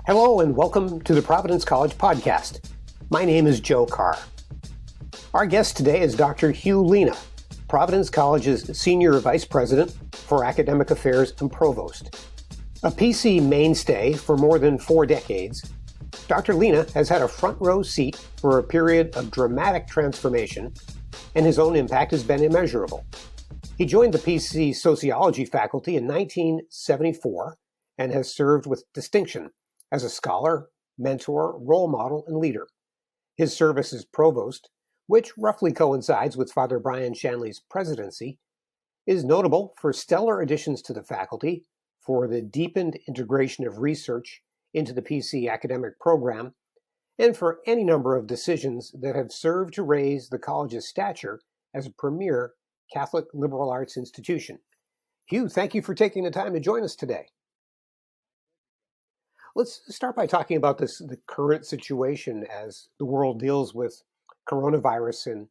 Hello and welcome to the Providence College podcast. My name is Joe Carr. Our guest today is Dr. Hugh Lena, Providence College's Senior Vice President for Academic Affairs and Provost. A PC mainstay for more than 4 decades, Dr. Lena has had a front row seat for a period of dramatic transformation, and his own impact has been immeasurable. He joined the PC Sociology faculty in 1974 and has served with distinction as a scholar, mentor, role model, and leader. His service as provost, which roughly coincides with Father Brian Shanley's presidency, is notable for stellar additions to the faculty, for the deepened integration of research into the PC academic program, and for any number of decisions that have served to raise the college's stature as a premier Catholic liberal arts institution. Hugh, thank you for taking the time to join us today. Let's start by talking about the current situation as the world deals with coronavirus and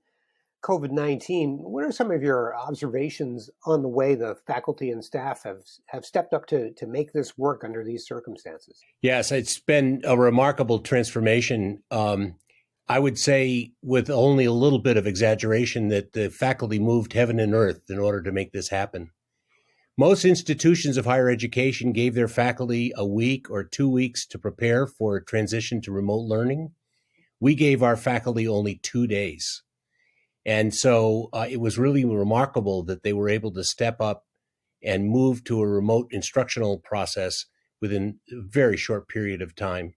COVID-19. What are some of your observations on the way the faculty and staff have stepped up to make this work under these circumstances? Yes, it's been a remarkable transformation. I would say with only a little bit of exaggeration that the faculty moved heaven and earth in order to make this happen. Most institutions of higher education gave their faculty a week or 2 weeks to prepare for a transition to remote learning. We gave our faculty only 2 days. And so it was really remarkable that they were able to step up and move to a remote instructional process within a very short period of time.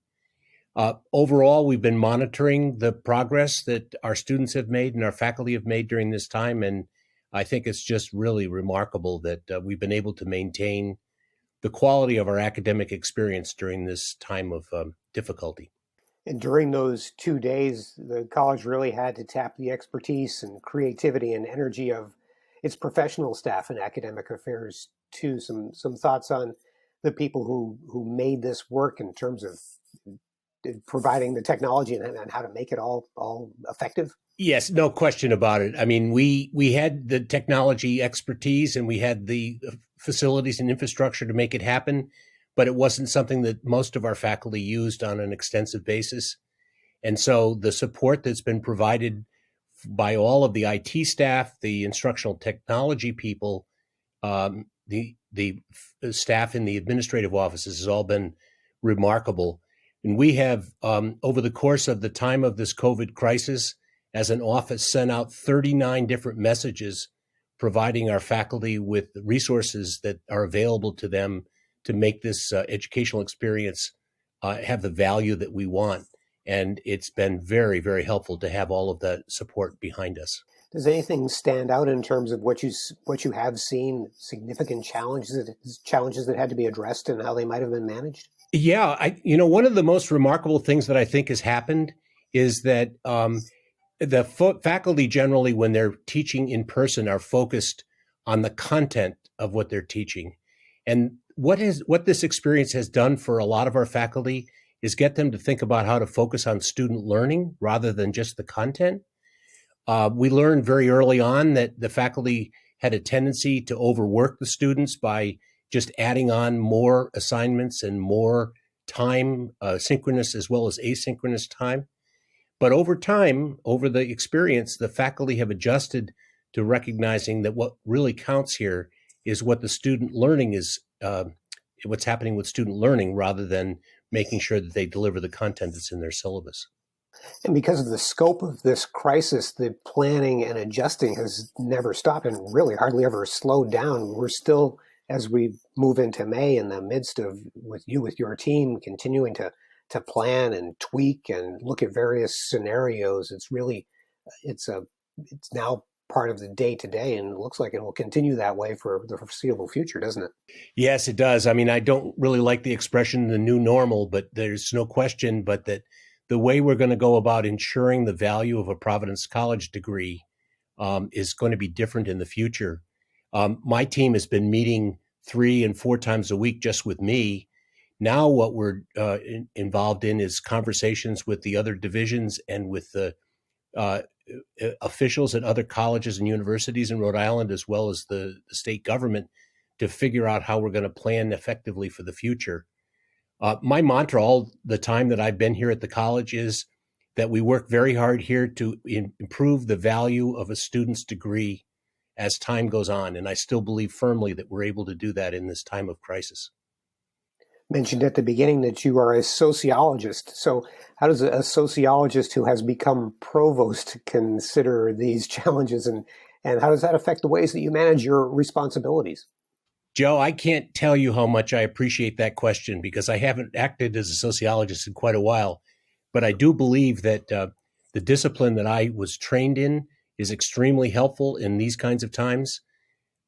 Overall, we've been monitoring the progress that our students have made and our faculty have made during this time. And I think it's just really remarkable that we've been able to maintain the quality of our academic experience during this time of difficulty. And during those 2 days, the college really had to tap the expertise and creativity and energy of its professional staff in academic affairs too. Some thoughts on the people who made this work in terms of providing the technology and how to make it all effective? Yes, no question about it. I mean, we had the technology expertise and we had the facilities and infrastructure to make it happen, but it wasn't something that most of our faculty used on an extensive basis. And so the support that's been provided by all of the IT staff, the instructional technology people, the staff in the administrative offices has all been remarkable. And we have, over the course of the time of this COVID crisis, as an office, sent out 39 different messages providing our faculty with resources that are available to them to make this educational experience have the value that we want. And it's been very, very helpful to have all of that support behind us. Does anything stand out in terms of what you have seen, significant challenges that had to be addressed and how they might have been managed? Yeah, one of the most remarkable things that I think has happened is that the faculty generally, when they're teaching in person, are focused on the content of what they're teaching. And what this experience has done for a lot of our faculty is get them to think about how to focus on student learning rather than just the content. We learned very early on that the faculty had a tendency to overwork the students by just adding on more assignments and more time, synchronous as well as asynchronous time. But over time, over the experience, the faculty have adjusted to recognizing that what really counts here is what the student learning is, what's happening with student learning rather than making sure that they deliver the content that's in their syllabus. And because of the scope of this crisis, the planning and adjusting has never stopped and really hardly ever slowed down. We're still, as we move into May, in the midst of, with your team, continuing to plan and tweak and look at various scenarios. It's now part of the day-to-day, and it looks like it will continue that way for the foreseeable future, doesn't it? Yes, it does. I mean, I don't really like the expression the new normal, but there's no question but that the way we're going to go about ensuring the value of a Providence College degree is going to be different in the future. My team has been meeting 3 and 4 times a week just with me. Now what we're involved in is conversations with the other divisions and with the officials at other colleges and universities in Rhode Island, as well as the state government, to figure out how we're going to plan effectively for the future. My mantra all the time that I've been here at the college is that we work very hard here to improve the value of a student's degree as time goes on. And I still believe firmly that we're able to do that in this time of crisis. Mentioned at the beginning that you are a sociologist. So how does a sociologist who has become provost consider these challenges, and how does that affect the ways that you manage your responsibilities? Joe, I can't tell you how much I appreciate that question because I haven't acted as a sociologist in quite a while. But I do believe that the discipline that I was trained in is extremely helpful in these kinds of times.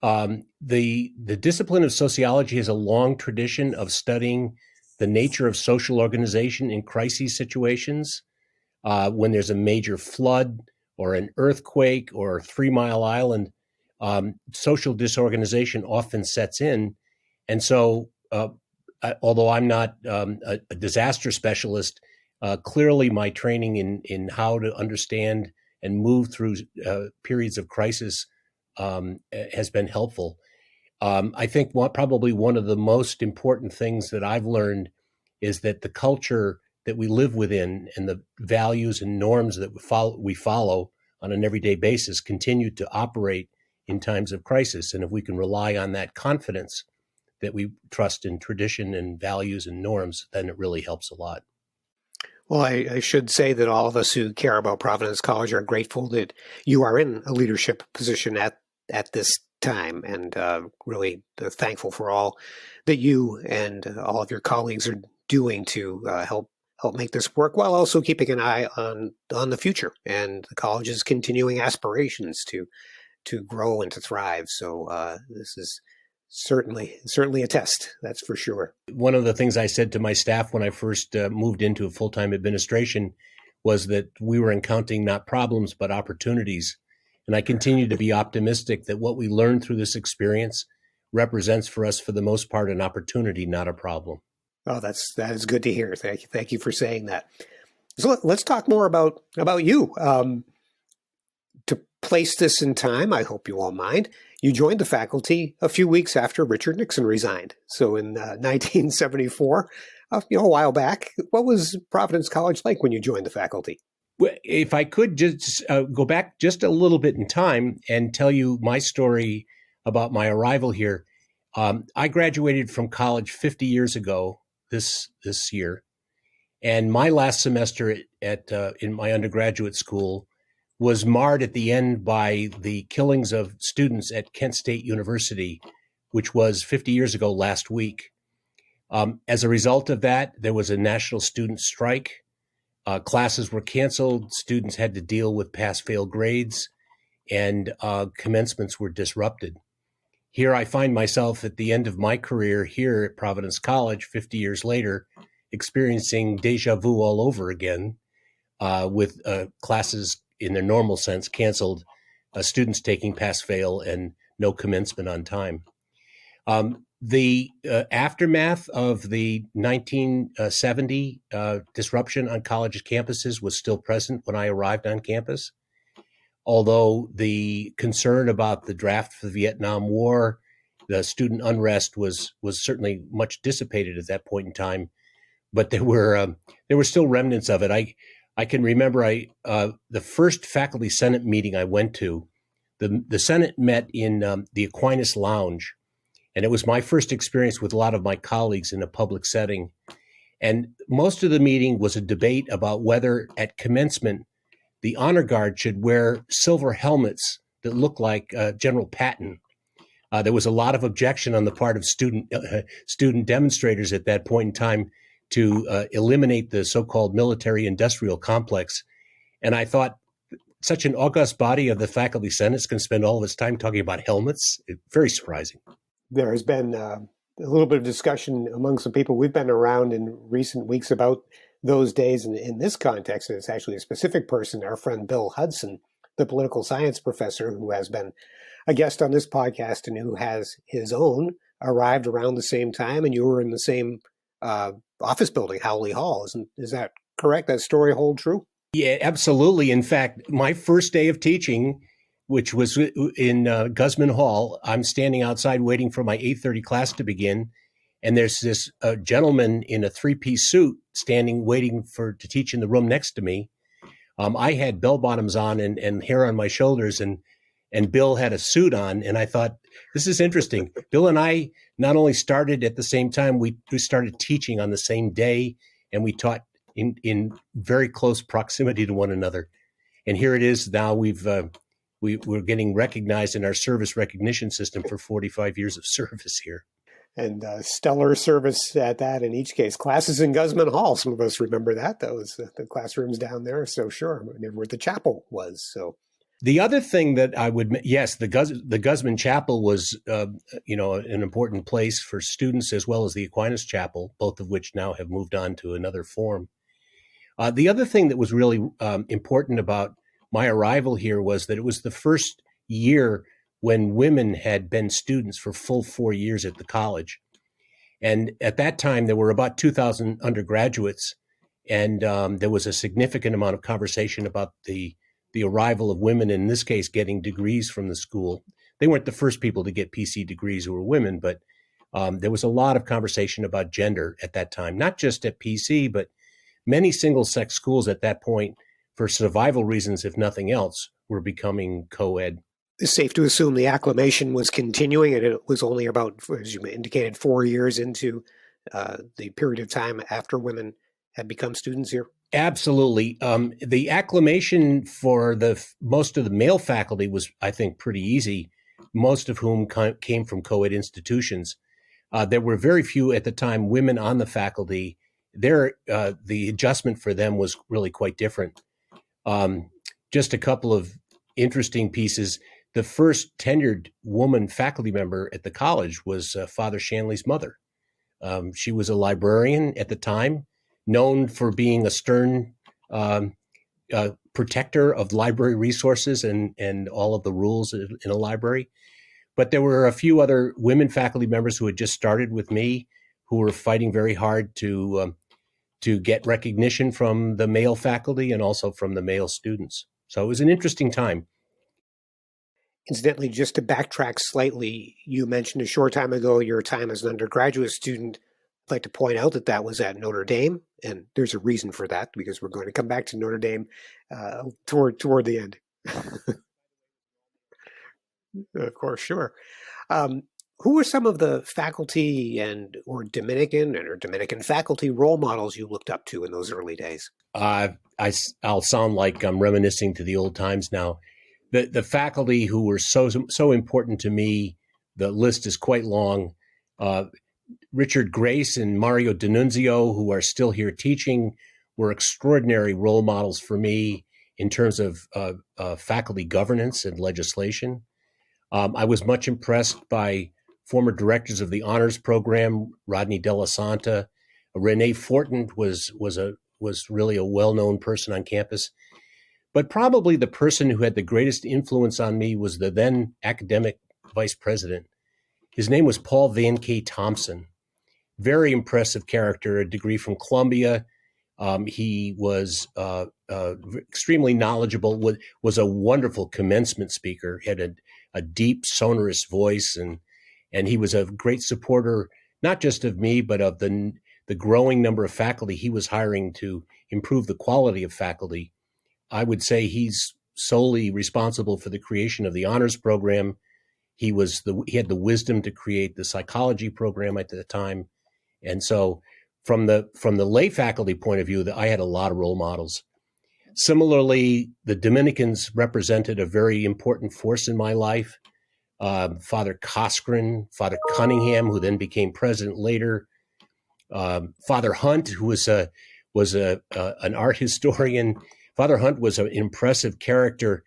The discipline of sociology has a long tradition of studying the nature of social organization in crisis situations. When there's a major flood or an earthquake or a 3 Mile Island, social disorganization often sets in. And so, although I'm not a disaster specialist, clearly my training in how to understand and move through periods of crisis has been helpful. I think probably one of the most important things that I've learned is that the culture that we live within and the values and norms that we follow on an everyday basis continue to operate in times of crisis. And if we can rely on that confidence that we trust in tradition and values and norms, then it really helps a lot. Well, I should say that all of us who care about Providence College are grateful that you are in a leadership position at this time, and really thankful for all that you and all of your colleagues are doing to help make this work, while also keeping an eye on the future and the college's continuing aspirations to grow and to thrive. So this is certainly a test, that's for sure. One of the things I said to my staff when I first moved into a full-time administration was that we were encountering not problems, but opportunities. And I continue to be optimistic that what we learned through this experience represents for us, for the most part, an opportunity, not a problem. Oh, that is good to hear. Thank you for saying that. So let's talk more about you. To place this in time, I hope you all mind, you joined the faculty a few weeks after Richard Nixon resigned. So in 1974, a while back. What was Providence College like when you joined the faculty? Well, if I could just go back just a little bit in time and tell you my story about my arrival here. I graduated from college 50 years ago this year, and my last semester in my undergraduate school was marred at the end by the killings of students at Kent State University, which was 50 years ago last week. As a result of that, there was a national student strike. Classes were canceled. Students had to deal with pass-fail grades, and commencements were disrupted. Here I find myself at the end of my career here at Providence College, 50 years later, experiencing deja vu all over again, with classes in their normal sense canceled, students taking pass-fail, and no commencement on time. The aftermath of the 1970 disruption on college campuses was still present when I arrived on campus. Although the concern about the draft for the Vietnam War, the student unrest was certainly much dissipated at that point in time, but there were still remnants of it. I can remember the first faculty senate meeting I went to. The Senate met in the Aquinas Lounge, and it was my first experience with a lot of my colleagues in a public setting. And most of the meeting was a debate about whether at commencement the honor guard should wear silver helmets that look like General Patton. There was a lot of objection on the part of student demonstrators at that point in time to eliminate the so-called military-industrial complex. And I thought, such an august body of the faculty senate is going to spend all of its time talking about helmets? Very surprising. There has been a little bit of discussion among some people we've been around in recent weeks about those days. And in this context, it's actually a specific person, our friend Bill Hudson, the political science professor who has been a guest on this podcast and who has his own, arrived around the same time, and you were in the same office building, Howley Hall. Is that correct? That story hold true? Yeah, absolutely. In fact, my first day of teaching, which was in Guzman Hall, I'm standing outside waiting for my 8:30 class to begin. And there's this gentleman in a three-piece suit standing, waiting to teach in the room next to me. I had bell bottoms on and hair on my shoulders, and Bill had a suit on. And I thought, this is interesting. Bill and I not only started at the same time, we started teaching on the same day, and we taught in very close proximity to one another. And here it is now. We're getting recognized in our service recognition system for 45 years of service here. And stellar service at that in each case. Classes in Guzman Hall. Some of us remember that. That was the classrooms down there. So sure, where the chapel was. So the other thing that I would, yes, the Guzman Chapel was, an important place for students, as well as the Aquinas Chapel, both of which now have moved on to another form. The other thing that was really important about my arrival here was that it was the first year when women had been students for full 4 years at the college. And at that time, there were about 2,000 undergraduates, and there was a significant amount of conversation about the arrival of women, in this case, getting degrees from the school. They weren't the first people to get PC degrees who were women, but there was a lot of conversation about gender at that time, not just at PC, but many single-sex schools at that point, for survival reasons, if nothing else, were becoming co-ed. It's safe to assume the acclimation was continuing, and it was only about, as you indicated, 4 years into the period of time after women had become students here? Absolutely. The acclimation for most of the male faculty was, I think, pretty easy, most of whom came from co-ed institutions. There were very few at the time women on the faculty. The adjustment for them was really quite different. Just a couple of interesting pieces. The first tenured woman faculty member at the college was Father Shanley's mother. She was a librarian at the time, known for being a stern protector of library resources and all of the rules in a library. But there were a few other women faculty members who had just started with me, who were fighting very hard to get recognition from the male faculty and also from the male students. So it was an interesting time. Incidentally, just to backtrack slightly, you mentioned a short time ago your time as an undergraduate student. I'd like to point out that was at Notre Dame, and there's a reason for that, because we're going to come back to Notre Dame toward the end. Of course, sure. Who were some of the faculty or Dominican faculty role models you looked up to in those early days? I'll sound like I'm reminiscing to the old times now. The faculty who were so important to me, the list is quite long. Richard Grace and Mario D'Annunzio, who are still here teaching, were extraordinary role models for me in terms of faculty governance and legislation. I was much impressed by former directors of the honors program, Rodney Della Santa. Renee Fortin was really a well-known person on campus. But probably the person who had the greatest influence on me was the then academic vice president. His name was Paul Van K. Thompson. Very impressive character, a degree from Columbia. He was extremely knowledgeable, was a wonderful commencement speaker, had a deep, sonorous voice, and he was a great supporter, not just of me, but of the growing number of faculty he was hiring to improve the quality of faculty. I would say he's solely responsible for the creation of the honors program. He had the wisdom to create the psychology program at the time. And so from the lay faculty point of view, I had a lot of role models. Similarly, the Dominicans represented a very important force in my life. Father Coskren, Father Cunningham, who then became president later, Father Hunt, who was an art historian. Father Hunt was an impressive character.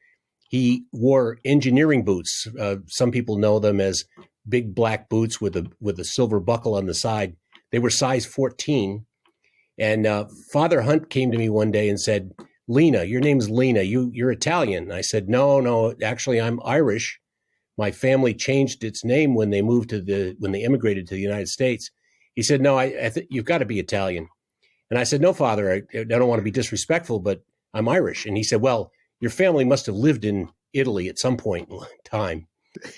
He wore engineering boots. Some people know them as big black boots with a silver buckle on the side. They were size 14. And Father Hunt came to me one day and said, "Lena, your name's Lena. You're Italian." And I said, No, actually I'm Irish. My family changed its name when they immigrated to the United States. He said, "No, I think you've got to be Italian." And I said, "No, Father, I don't want to be disrespectful, but I'm Irish." And he said, "Well, your family must have lived in Italy at some point in time."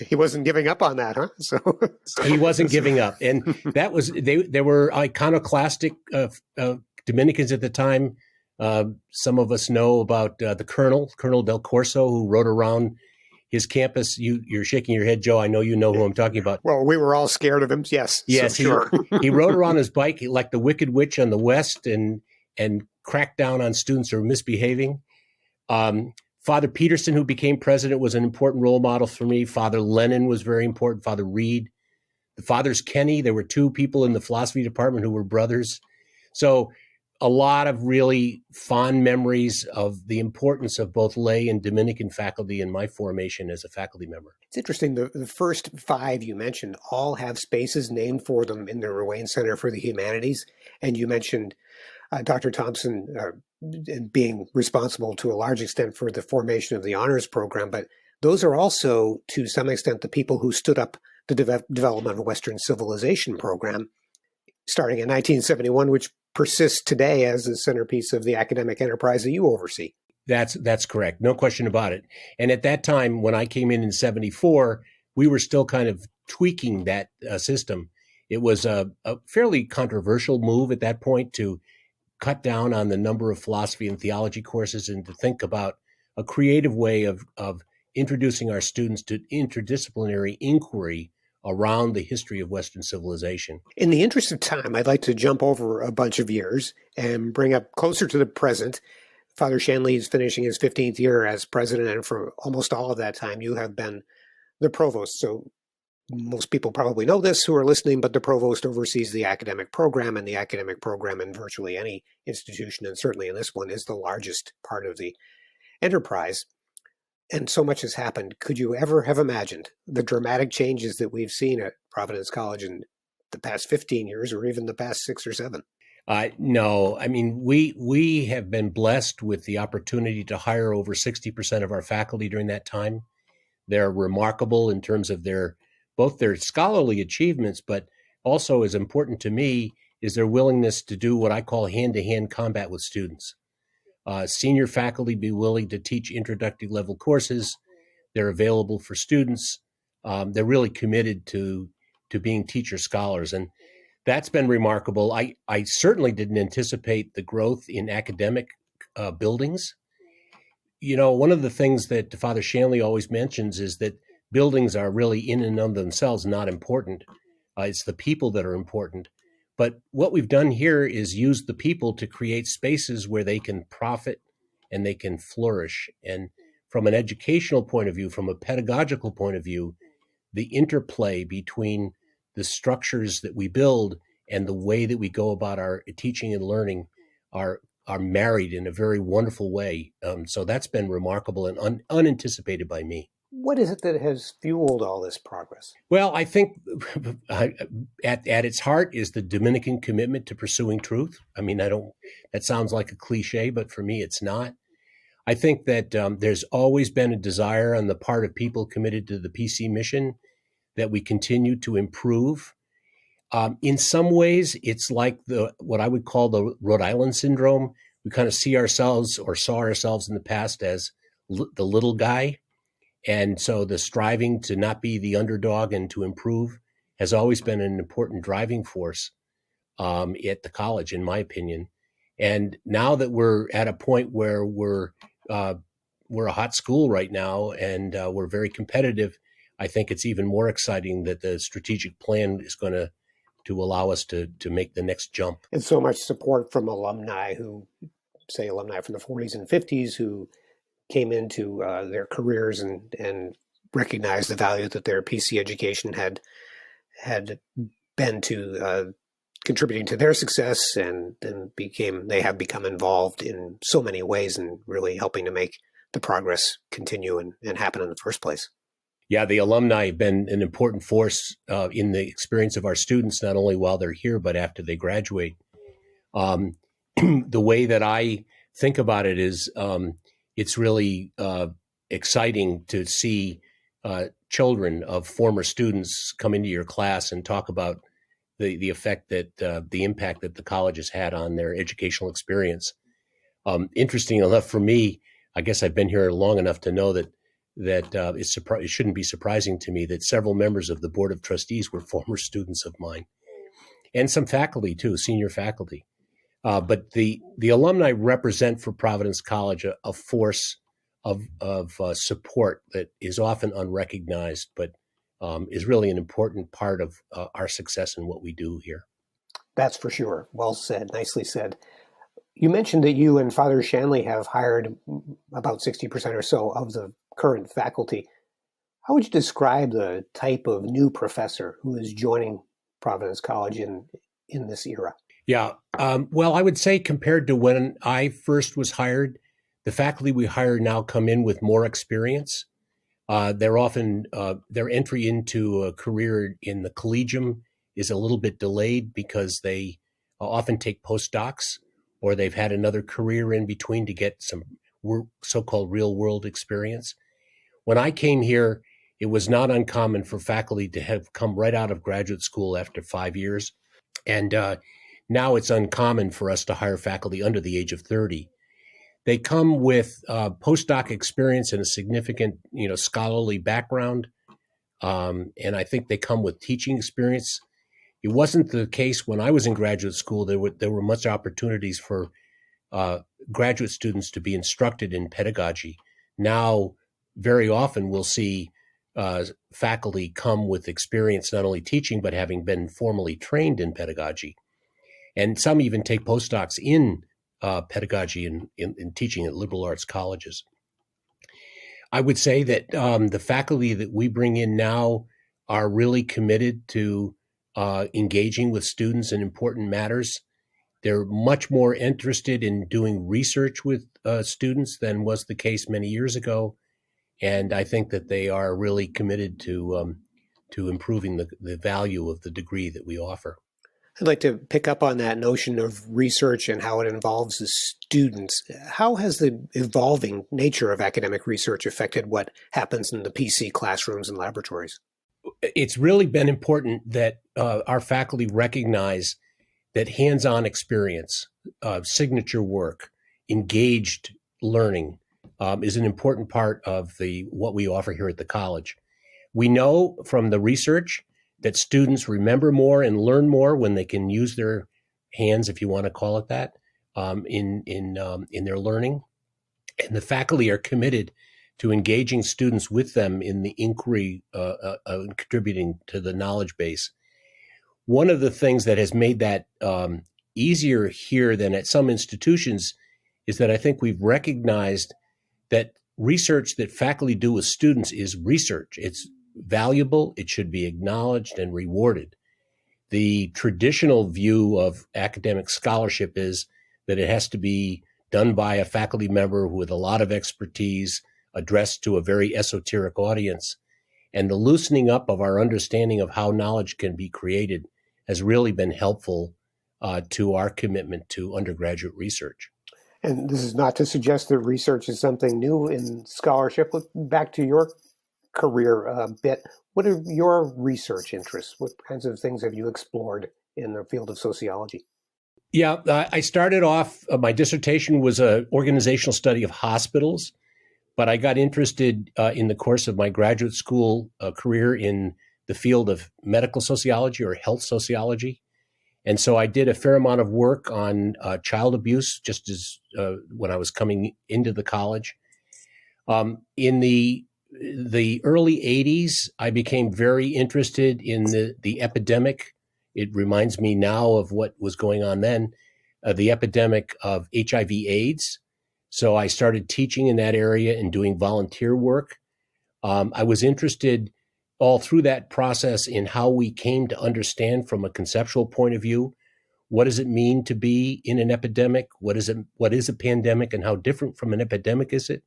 He wasn't giving up on that, huh? So he wasn't giving up, and that was they were iconoclastic Dominicans at the time. Some of us know about the Colonel Del Corso, who rode around his campus. You're shaking your head, Joe. I know you know who I'm talking about. Well, we were all scared of him. Yes, yes, so sure. He rode around his bike like the Wicked Witch on the West, and cracked down on students who were misbehaving. Father Peterson, who became president, was an important role model for me. Father Lennon was very important. Father Reed, the Fathers Kenny. There were two people in the philosophy department who were brothers. So a lot of really fond memories of the importance of both lay and Dominican faculty in my formation as a faculty member. It's interesting. The first five you mentioned all have spaces named for them in the Ruane Center for the Humanities. And you mentioned Dr. Thompson being responsible to a large extent for the formation of the honors program. But those are also, to some extent, the people who stood up the development of a Western civilization program starting in 1971, which persists today as the centerpiece of the academic enterprise that you oversee. That's correct. No question about it. And at that time, when I came in 74, we were still kind of tweaking that system. It was a fairly controversial move at that point to cut down on the number of philosophy and theology courses and to think about a creative way of introducing our students to interdisciplinary inquiry around the history of Western civilization. In the interest of time, I'd like to jump over a bunch of years and bring up closer to the present. Father Shanley is finishing his 15th year as president, and for almost all of that time, you have been the provost. So most people probably know this who are listening, but the provost oversees the academic program, and the academic program in virtually any institution, and certainly in this one, is the largest part of the enterprise. And so much has happened. Could you ever have imagined the dramatic changes that we've seen at Providence College in the past 15 years or even the past 6 or 7? No. I mean, we have been blessed with the opportunity to hire over 60% of our faculty during that time. They're remarkable in terms of both their scholarly achievements, but also as important to me is their willingness to do what I call hand-to-hand combat with students. Senior faculty be willing to teach introductory level courses. They're available for students. They're really committed to being teacher scholars. And that's been remarkable. I certainly didn't anticipate the growth in academic buildings. You know, one of the things that Father Shanley always mentions is that buildings are really in and of themselves not important. It's the people that are important. But what we've done here is use the people to create spaces where they can profit and they can flourish. And from an educational point of view, from a pedagogical point of view, the interplay between the structures that we build and the way that we go about our teaching and learning are married in a very wonderful way. So that's been remarkable and unanticipated by me. What is it that has fueled all this progress? Well, I think at its heart is the Dominican commitment to pursuing truth. I mean, that sounds like a cliche, but for me, it's not. I think that there's always been a desire on the part of people committed to the PC mission that we continue to improve. In some ways, it's like what I would call the Rhode Island syndrome. We kind of see ourselves or saw ourselves in the past as the little guy. And so the striving to not be the underdog and to improve has always been an important driving force at the college, in my opinion. And now that we're at a point where we're a hot school right now and we're very competitive, I think it's even more exciting that the strategic plan is going to allow us to make the next jump. And so much support from alumni from the 40s and 50s who came into their careers and recognized the value that their PC education had been to contributing to their success, and then they have become involved in so many ways and really helping to make the progress continue and happen in the first place. Yeah, the alumni have been an important force in the experience of our students, not only while they're here, but after they graduate. The way that I think about it is it's really exciting to see children of former students come into your class and talk about the effect that the impact that the college has had on their educational experience. Interesting enough for me, I guess I've been here long enough to know that that it shouldn't be surprising to me that several members of the Board of Trustees were former students of mine, and some faculty too, senior faculty. But the alumni represent for Providence College a force of support that is often unrecognized, but is really an important part of our success in what we do here. That's for sure. Well said. Nicely said. You mentioned that you and Father Shanley have hired about 60% or so of the current faculty. How would you describe the type of new professor who is joining Providence College in this era? Yeah. Well, I would say compared to when I first was hired, the faculty we hire now come in with more experience. They're often, their entry into a career in the collegium is a little bit delayed because they often take postdocs, or they've had another career in between to get some so-called real-world experience. When I came here, it was not uncommon for faculty to have come right out of graduate school after 5 years. And now it's uncommon for us to hire faculty under the age of 30. They come with postdoc experience and a significant, scholarly background. And I think they come with teaching experience. It wasn't the case when I was in graduate school. There were much opportunities for graduate students to be instructed in pedagogy. Now, very often we'll see faculty come with experience not only teaching, but having been formally trained in pedagogy. And some even take postdocs in pedagogy and in teaching at liberal arts colleges. I would say that the faculty that we bring in now are really committed to engaging with students in important matters. They're much more interested in doing research with students than was the case many years ago. And I think that they are really committed to improving the value of the degree that we offer. I'd like to pick up on that notion of research and how it involves the students. How has the evolving nature of academic research affected what happens in the PC classrooms and laboratories? It's really been important that our faculty recognize that hands-on experience, signature work, engaged learning is an important part of what we offer here at the college. We know from the research that students remember more and learn more when they can use their hands, if you want to call it that, in their learning. And the faculty are committed to engaging students with them in the inquiry, contributing to the knowledge base. One of the things that has made that easier here than at some institutions is that I think we've recognized that research that faculty do with students is research. It's valuable, it should be acknowledged and rewarded. The traditional view of academic scholarship is that it has to be done by a faculty member with a lot of expertise, addressed to a very esoteric audience. And the loosening up of our understanding of how knowledge can be created has really been helpful to our commitment to undergraduate research. And this is not to suggest that research is something new in scholarship. Look back to your career a bit. What are your research interests? What kinds of things have you explored in the field of sociology? Yeah, I started off, my dissertation was an organizational study of hospitals, but I got interested in the course of my graduate school career in the field of medical sociology or health sociology. And so I did a fair amount of work on child abuse just as when I was coming into the college. In the early 80s, I became very interested in the epidemic. It reminds me now of what was going on then, the epidemic of HIV/AIDS. So I started teaching in that area and doing volunteer work. I was interested all through that process in how we came to understand from a conceptual point of view, what does it mean to be in an epidemic? What is a pandemic, and how different from an epidemic is it?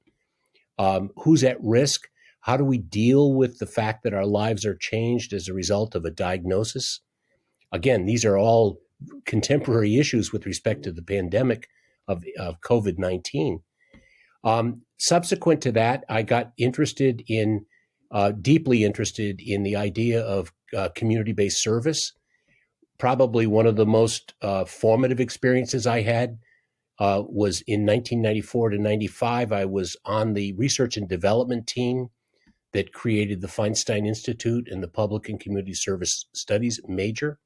Who's at risk? How do we deal with the fact that our lives are changed as a result of a diagnosis? Again, these are all contemporary issues with respect to the pandemic of COVID-19. Subsequent to that, I got deeply interested in the idea of community-based service. Probably one of the most formative experiences I had was in 1994 to 95. I was on the research and development team that created the Feinstein Institute and the Public and Community Service Studies major.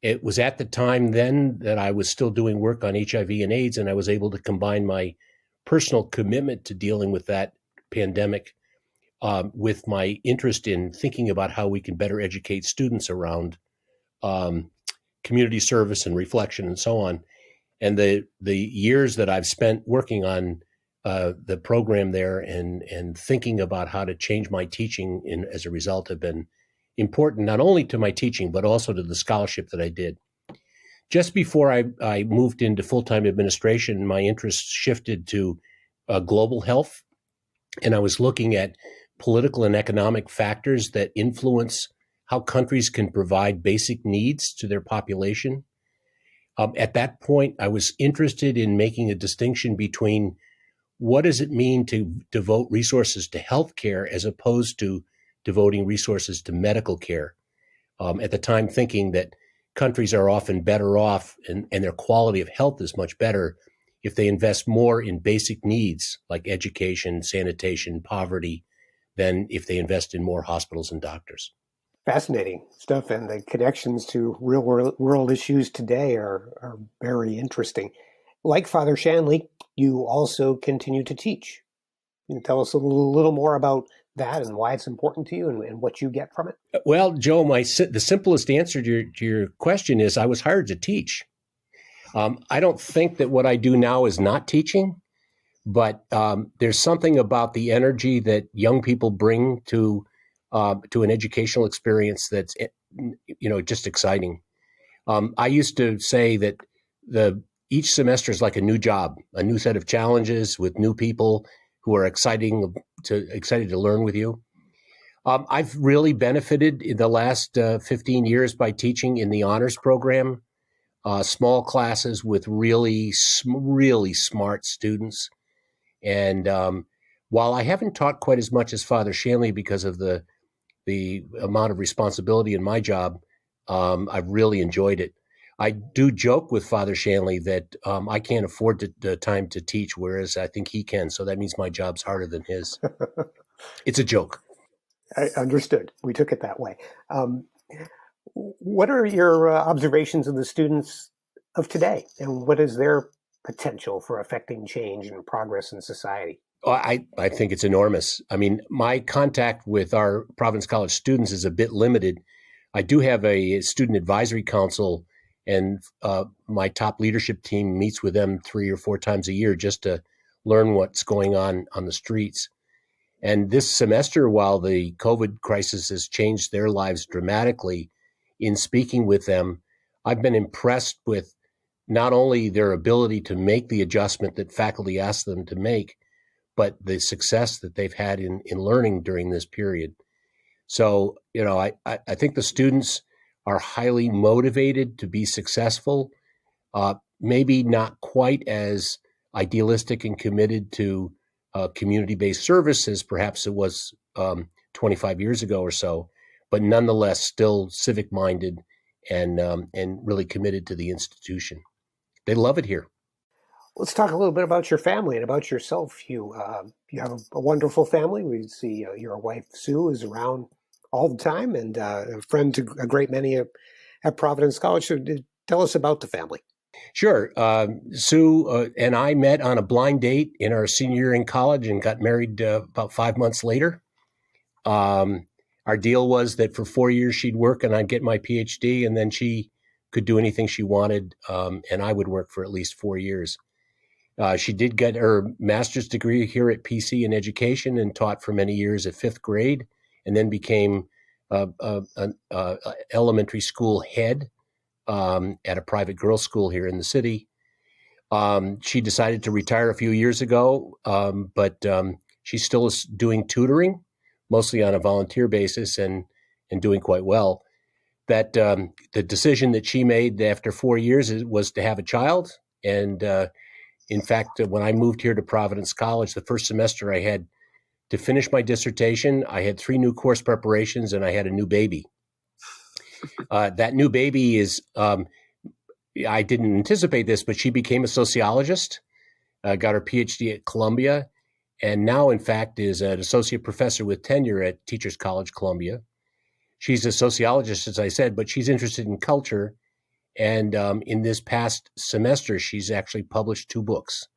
It was at the time then that I was still doing work on HIV and AIDS, and I was able to combine my personal commitment to dealing with that pandemic with my interest in thinking about how we can better educate students around community service and reflection and so on. And the years that I've spent working on the program there and thinking about how to change my teaching as a result have been important, not only to my teaching, but also to the scholarship that I did. Just before I moved into full-time administration, my interest shifted to global health. And I was looking at political and economic factors that influence how countries can provide basic needs to their population. At that point, I was interested in making a distinction between what does it mean to devote resources to healthcare as opposed to devoting resources to medical care. At the time, thinking that countries are often better off and their quality of health is much better if they invest more in basic needs like education, sanitation, poverty, than if they invest in more hospitals and doctors. Fascinating stuff, and the connections to real world issues today are very interesting. Like Father Shanley, you also continue to teach. Can you tell us a little more about that and why it's important to you and what you get from it? Well, Joe, the simplest answer to your question is I was hired to teach. I don't think that what I do now is not teaching, but there's something about the energy that young people bring to an educational experience that's just exciting. I used to say that each semester is like a new job, a new set of challenges with new people who are excited to learn with you. I've really benefited in the last 15 years by teaching in the honors program, small classes with really smart students. And while I haven't taught quite as much as Father Shanley because of the amount of responsibility in my job, I've really enjoyed it. I do joke with Father Shanley that I can't afford the time to teach, whereas I think he can. So that means my job's harder than his. It's a joke. I understood. We took it that way. What are your observations of the students of today, and what is their potential for affecting change and progress in society? I think it's enormous. I mean, my contact with our Providence College students is a bit limited. I do have a student advisory council, and my top leadership team meets with them 3 or 4 times a year just to learn what's going on the streets. And this semester, while the COVID crisis has changed their lives dramatically, in speaking with them, I've been impressed with not only their ability to make the adjustment that faculty asked them to make, but the success that they've had in learning during this period. So, I think the students are highly motivated to be successful, maybe not quite as idealistic and committed to community-based services, perhaps it was 25 years ago or so, but nonetheless still civic-minded and really committed to the institution. They love it here. Let's talk a little bit about your family and about yourself, Hugh. You have a wonderful family. We see your wife, Sue, is around all the time and a friend to a great many at Providence College. So tell us about the family. Sure. Sue and I met on a blind date in our senior year in college and got married about 5 months later. Our deal was that for 4 years she'd work and I'd get my PhD, and then she could do anything she wanted, and I would work for at least 4 years. She did get her master's degree here at PC in education and taught for many years at 5th grade, and then became an elementary school head at a private girls' school here in the city. She decided to retire a few years ago, but she still is doing tutoring, mostly on a volunteer basis, and doing quite well. That the decision that she made after 4 years was to have a child. And in fact, when I moved here to Providence College, the first semester I had to finish my dissertation, I had 3 new course preparations, and I had a new baby. That new baby is, I didn't anticipate this, but she became a sociologist, got her PhD at Columbia, and now, in fact, is an associate professor with tenure at Teachers College, Columbia. She's a sociologist, as I said, but she's interested in culture. And in this past semester, she's actually published 2 books.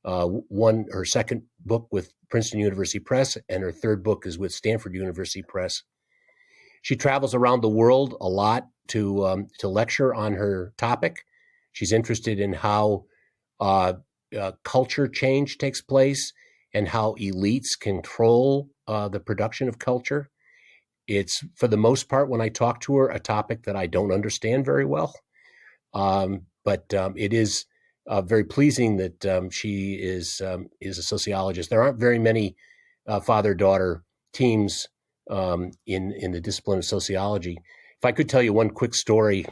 Her second book with Princeton University Press, and her third book is with Stanford University Press. She travels around the world a lot to lecture on her topic. She's interested in how culture change takes place and how elites control the production of culture. It's, for the most part, when I talk to her, a topic that I don't understand very well. But it is very pleasing that she is a sociologist. There aren't very many father-daughter teams in the discipline of sociology. If I could tell you one quick story,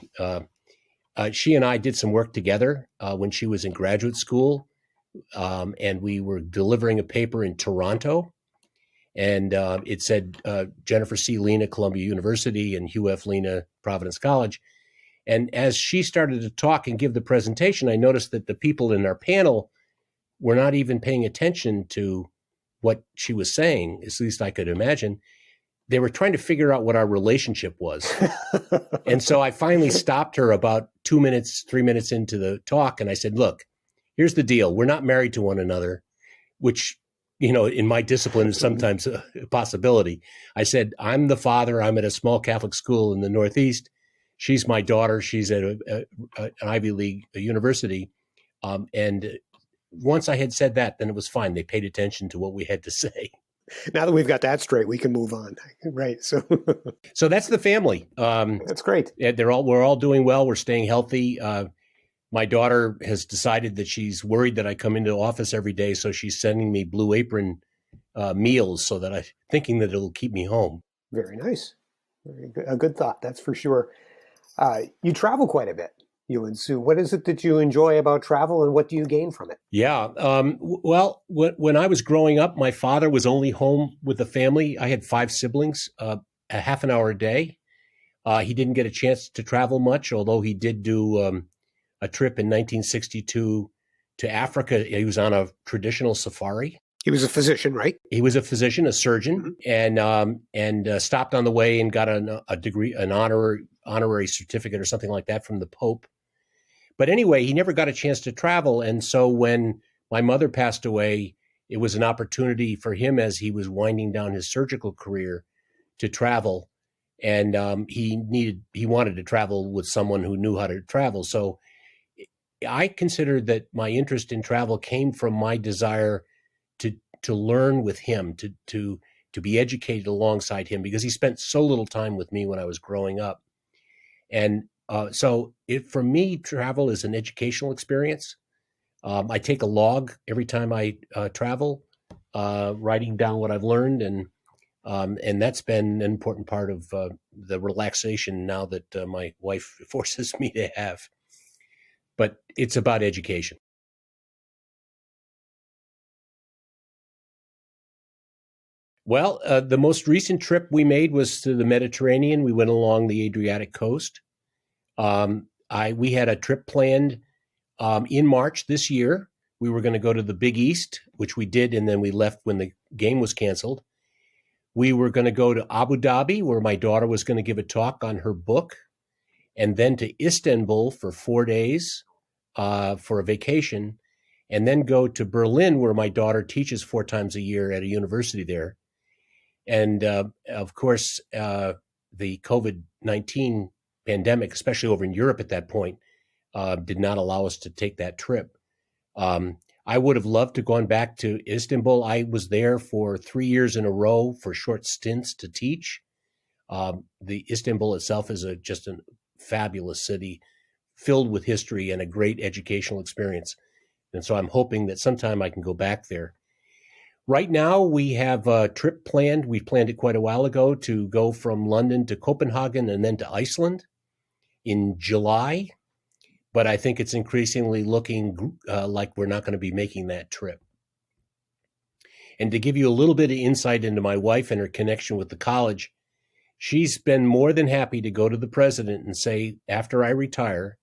she and I did some work together when she was in graduate school, and we were delivering a paper in Toronto. And it said Jennifer C. Lena, Columbia University, and Hugh F. Lena, Providence College. And as she started to talk and give the presentation, I noticed that the people in our panel were not even paying attention to what she was saying, at least I could imagine. They were trying to figure out what our relationship was. And so I finally stopped her about 2 minutes, 3 minutes into the talk. And I said, look, here's the deal. We're not married to one another, which, in my discipline is sometimes a possibility. I said, I'm the father. I'm at a small Catholic school in the Northeast. She's my daughter. She's at an Ivy League university. And once I had said that, then it was fine. They paid attention to what we had to say. Now that we've got that straight, we can move on. Right. So that's the family. That's great. We're all doing well. We're staying healthy. My daughter has decided that she's worried that I come into the office every day, so she's sending me Blue Apron meals so that thinking that it'll keep me home. Very nice. Very good. A good thought, that's for sure. You travel quite a bit, you and Sue. What is it that you enjoy about travel, and what do you gain from it? Yeah. Well, when I was growing up, my father was only home with the family. I had 5 siblings, a half an hour a day. He didn't get a chance to travel much, although he did do a trip in 1962 to Africa. He was on a traditional safari. He was a physician, right? He was a physician, a surgeon, mm-hmm. and stopped on the way and got a degree, an honorary certificate or something like that from the Pope. But anyway, he never got a chance to travel. And so when my mother passed away, it was an opportunity for him, as he was winding down his surgical career, to travel. And he wanted to travel with someone who knew how to travel. So I considered that my interest in travel came from my desire to learn with him, to be educated alongside him, because he spent so little time with me when I was growing up. And so for me, travel is an educational experience. I take a log every time I travel, writing down what I've learned. And that's been an important part of the relaxation now that my wife forces me to have. But it's about education. Well, the most recent trip we made was to the Mediterranean. We went along the Adriatic coast. We had a trip planned in March this year. We were going to go to the Big East, which we did, and then we left when the game was canceled. We were going to go to Abu Dhabi, where my daughter was going to give a talk on her book, and then to Istanbul for 4 days for a vacation, and then go to Berlin, where my daughter teaches 4 times a year at a university there. And of course, the COVID-19 pandemic, especially over in Europe at that point, did not allow us to take that trip. I would have loved to gone back to Istanbul. I was there for 3 years in a row for short stints to teach. The Istanbul itself is just a fabulous city, filled with history and a great educational experience. And so I'm hoping that sometime I can go back there. Right now, we have a trip planned. We planned it quite a while ago to go from London to Copenhagen and then to Iceland in July. But I think it's increasingly looking like we're not going to be making that trip. And to give you a little bit of insight into my wife and her connection with the college, she's been more than happy to go to the president and say, after I retire,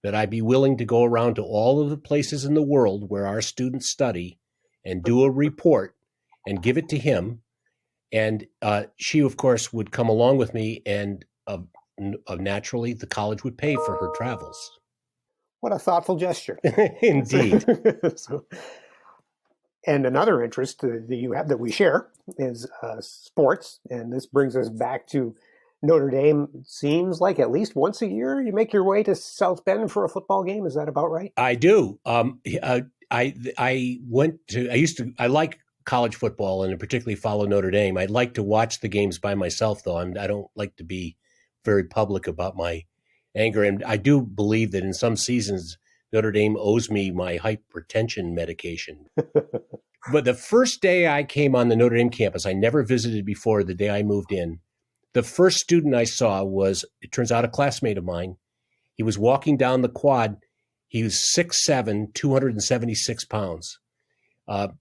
that I'd be willing to go around to all of the places in the world where our students study and do a report and give it to him. And she, of course, would come along with me, and naturally, the college would pay for her travels. What a thoughtful gesture. Indeed. And another interest that you have that we share is sports. And this brings us back to Notre Dame. It seems like at least once a year you make your way to South Bend for a football game. Is that about right? I do. I like college football and particularly follow Notre Dame. I'd like to watch the games by myself, though. I don't like to be very public about my anger. And I do believe that in some seasons, Notre Dame owes me my hypertension medication. But the first day I came on the Notre Dame campus, I never visited before the day I moved in. The first student I saw was, it turns out, a classmate of mine. He was walking down the quad. He was 6'7", 276 pounds.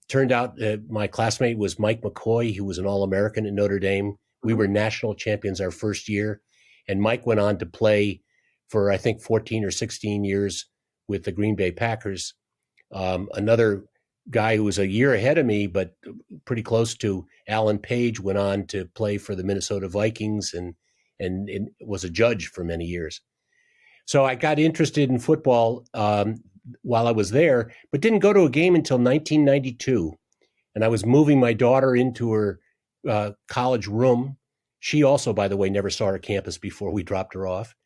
Turned out my classmate was Mike McCoy, who was an All-American at Notre Dame. We were national champions our first year. And Mike went on to play for, I think, 14 or 16 years with the Green Bay Packers. Another guy who was a year ahead of me, but pretty close to, Alan Page, went on to play for the Minnesota Vikings and was a judge for many years. So I got interested in football while I was there, but didn't go to a game until 1992. And I was moving my daughter into her college room. She also, by the way, never saw her campus before we dropped her off.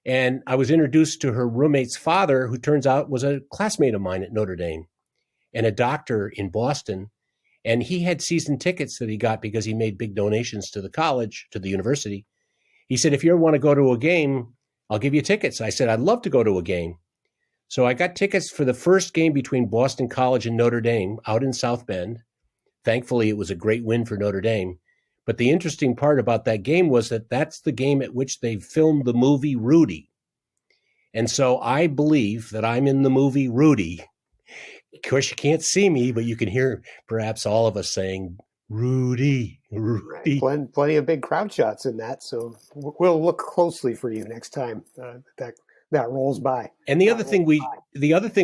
And I was introduced to her roommate's father, who turns out was a classmate of mine at Notre Dame and a doctor in Boston. And he had season tickets that he got because he made big donations to the college, to the university. He said, if you ever want to go to a game, I'll give you tickets. I said, I'd love to go to a game. So I got tickets for the first game between Boston College and Notre Dame out in South Bend. Thankfully, it was a great win for Notre Dame. But the interesting part about that game was that that's the game at which they filmed the movie Rudy. And so I believe that I'm in the movie Rudy. Of course, you can't see me, but you can hear perhaps all of us saying, Rudy, Rudy. Right. Plenty of big crowd shots in that. So we'll look closely for you next time that rolls by. And the other thing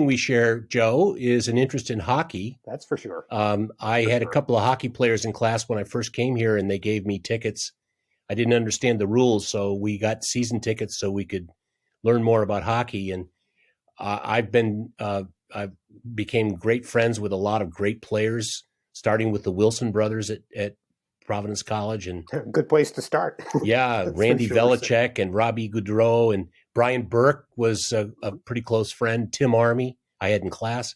we share, Joe, is an interest in hockey. That's for sure. I had a couple of hockey players in class when I first came here, and they gave me tickets. I didn't understand the rules, so we got season tickets so we could learn more about hockey. And I became great friends with a lot of great players, starting with the Wilson brothers at Providence College. And good place to start. Yeah, Randy Velichek and Robbie Goudreau, and Brian Burke was a pretty close friend. Tim Army I had in class.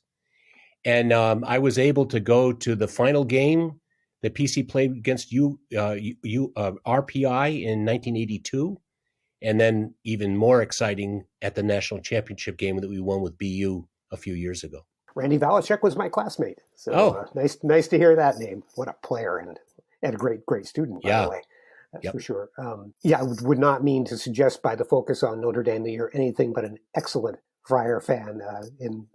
And I was able to go to the final game that PC played against RPI in 1982. And then even more exciting, at the national championship game that we won with BU a few years ago. Randy Velichek was my classmate. So nice to hear that name. What a player and a great student, by the way. That's for sure. I would not mean to suggest by the focus on Notre Dame that you're anything but an excellent Friar fan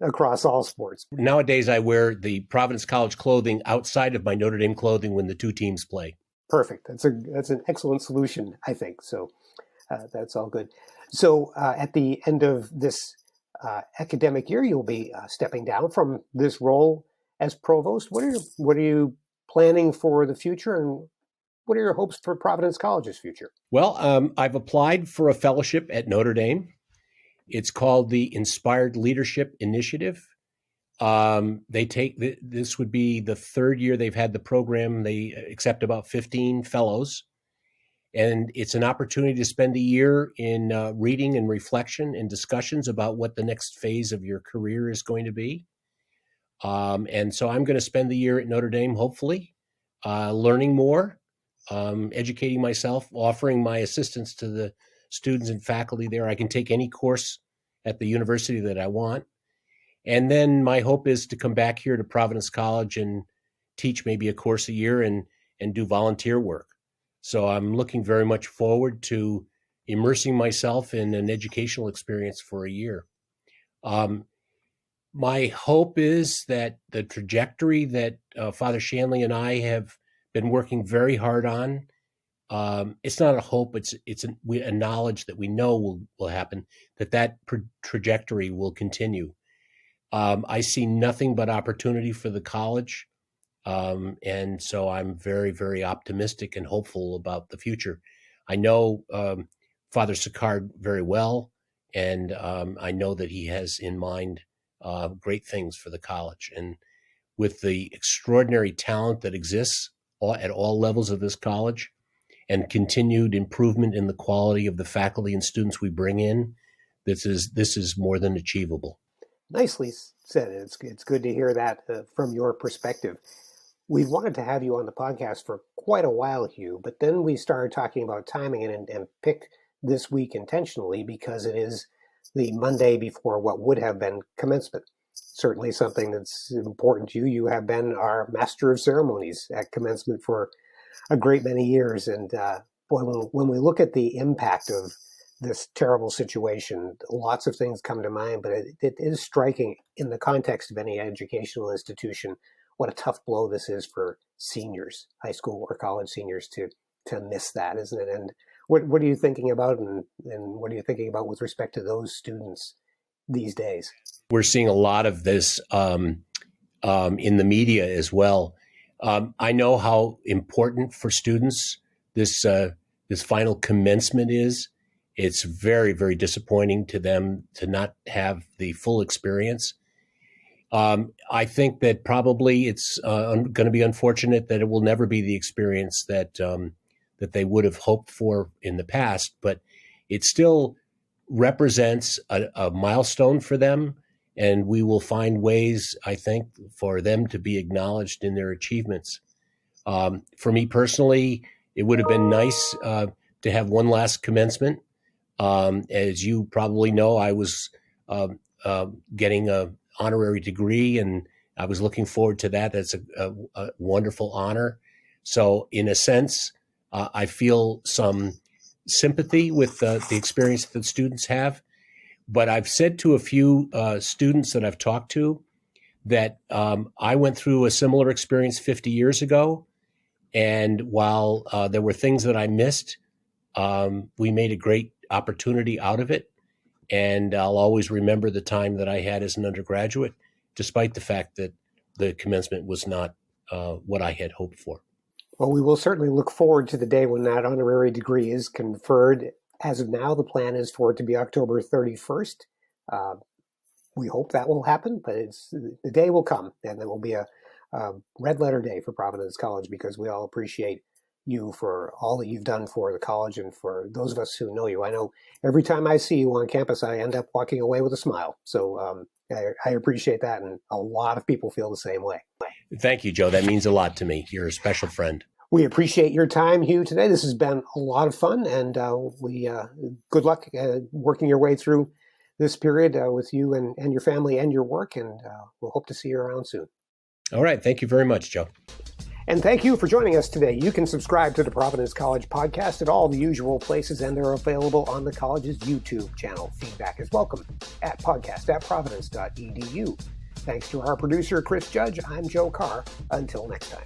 across all sports. Nowadays, I wear the Providence College clothing outside of my Notre Dame clothing when the two teams play. Perfect. That's an excellent solution, I think. So that's all good. So at the end of this academic year, you'll be stepping down from this role as provost. What are you planning for the future, and what are your hopes for Providence College's future? Well, I've applied for a fellowship at Notre Dame. It's called the Inspired Leadership Initiative. This would be the third year they've had the program. They accept about 15 fellows. And it's an opportunity to spend a year in reading and reflection and discussions about what the next phase of your career is going to be. And so I'm going to spend the year at Notre Dame, hopefully, learning more, educating myself, offering my assistance to the students and faculty there. I can take any course at the university that I want. And then my hope is to come back here to Providence College and teach maybe a course a year and do volunteer work. So I'm looking very much forward to immersing myself in an educational experience for a year. My hope is that the trajectory that Father Shanley and I have been working very hard on, it's not a hope, it's a knowledge that we know will happen, that trajectory will continue. I see nothing but opportunity for the college. And so I'm very, very optimistic and hopeful about the future. I know Father Sicard very well, and I know that he has in mind great things for the college. And with the extraordinary talent that exists at all levels of this college and continued improvement in the quality of the faculty and students we bring in, this is more than achievable. Nicely said. It's good to hear that from your perspective. We've wanted to have you on the podcast for quite a while, Hugh, but then we started talking about timing and picked this week intentionally because it is the Monday before what would have been commencement. Certainly something that's important to you. You have been our master of ceremonies at commencement for a great many years. And when we look at the impact of this terrible situation, lots of things come to mind, but it is striking in the context of any educational institution what a tough blow this is for seniors, high school or college seniors, to miss that, isn't it? And what are you thinking about, and what are you thinking about with respect to those students these days? We're seeing a lot of this in the media as well. I know how important for students this final commencement is. It's very, very disappointing to them to not have the full experience. I think that probably it's going to be unfortunate that it will never be the experience that they would have hoped for in the past, but it still represents a milestone for them, and we will find ways, I think, for them to be acknowledged in their achievements. For me personally, it would have been nice to have one last commencement. As you probably know, I was getting an honorary degree, and I was looking forward to that. That's a wonderful honor. So in a sense, I feel some sympathy with the experience that students have. But I've said to a few students that I've talked to that I went through a similar experience 50 years ago. And while there were things that I missed, we made a great opportunity out of it. And I'll always remember the time that I had as an undergraduate, despite the fact that the commencement was not what I had hoped for. Well, we will certainly look forward to the day when that honorary degree is conferred. As of now, the plan is for it to be October 31st. We hope that will happen, but the day will come, and there will be a red letter day for Providence College, because we all appreciate you for all that you've done for the college and for those of us who know you. I know every time I see you on campus, I end up walking away with a smile. So I appreciate that, and a lot of people feel the same way. Thank you, Joe. That means a lot to me. You're a special friend. We appreciate your time, Hugh, today. This has been a lot of fun, and we good luck working your way through this period with you and your family and your work, and we'll hope to see you around soon. All right. Thank you very much, Joe. And thank you for joining us today. You can subscribe to the Providence College podcast at all the usual places, and they're available on the college's YouTube channel. Feedback is welcome at podcast@providence.edu. Thanks to our producer, Chris Judge. I'm Joe Carr. Until next time.